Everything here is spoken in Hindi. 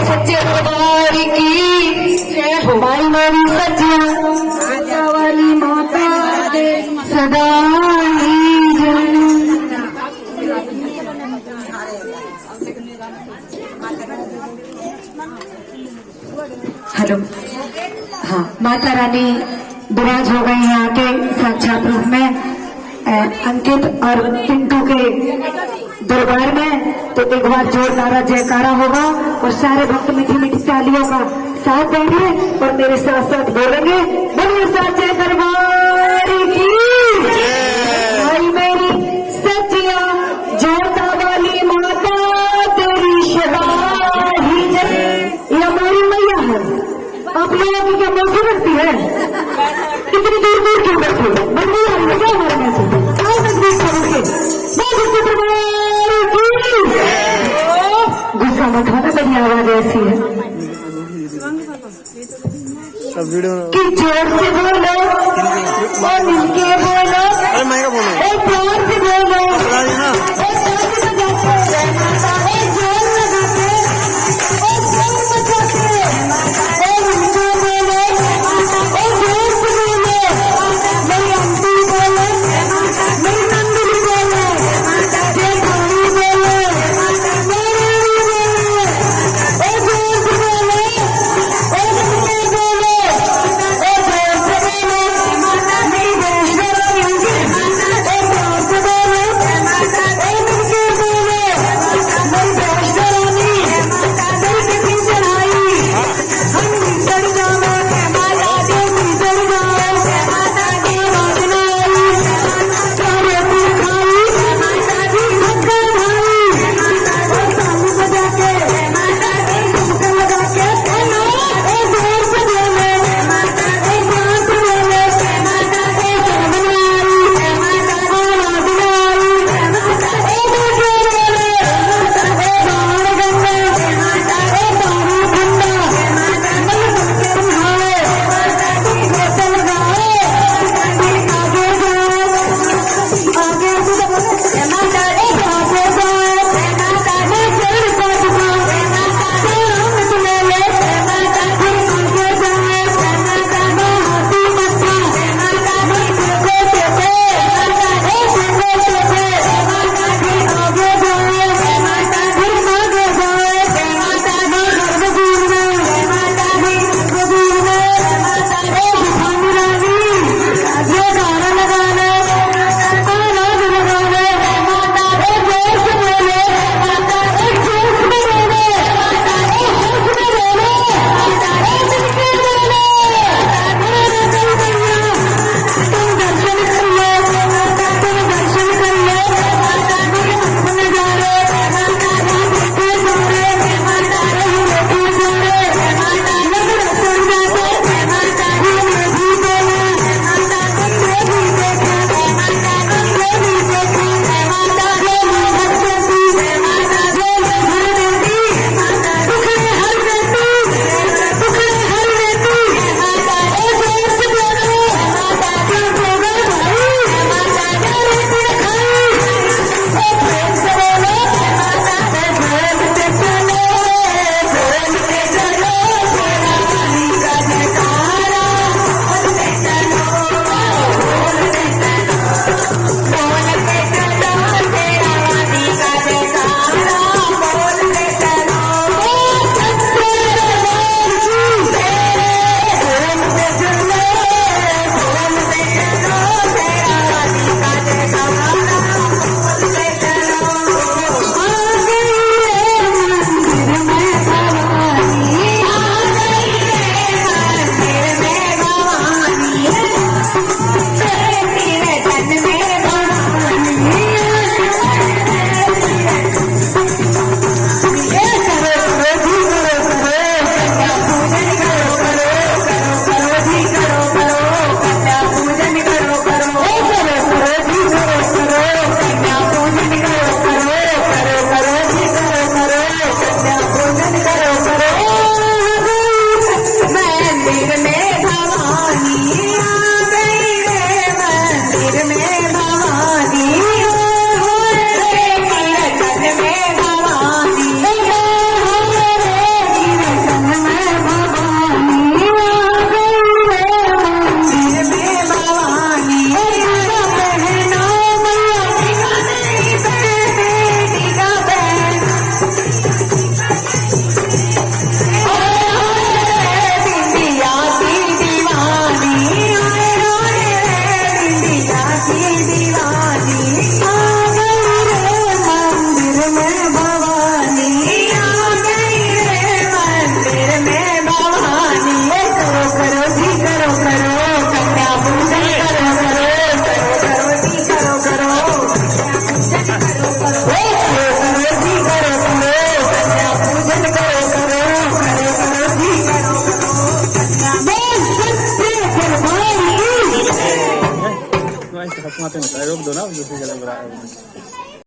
सच्चे दरबार की जय हो। भाई मेरी सच्चिया आजा वाली माता दे सदा ही जय। हेलो, हाँ, माता रानी विराज हो गई हैं आके साक्षात रूप में अंकित और पिंटू के दरबार में। तो एक बार जोर नारा जयकारा होगा और सारे भक्त मीठी मीठी तालियों का साथ देंगे और मेरे साथ साथ बोलेंगे बोलिए साचे दरबार की भाई मेरी सच्चिया जोता वाली माता तेरी सदा ही जय। ये हमारी मैया है, आप लोगों की क्या मौसी रखती है? कितनी दूर दूर क्यों बैठे हो? बंदी आ रही है क्या हमारे में से? आओ नजदीक करोगे गुस्सा मत होना, मेरी आवाज ऐसी है कि जोर से बोलो और मिलके बोलो और प्यार से बोलो घुमाते हैं, रोक दो ना दूसरी जगह बुला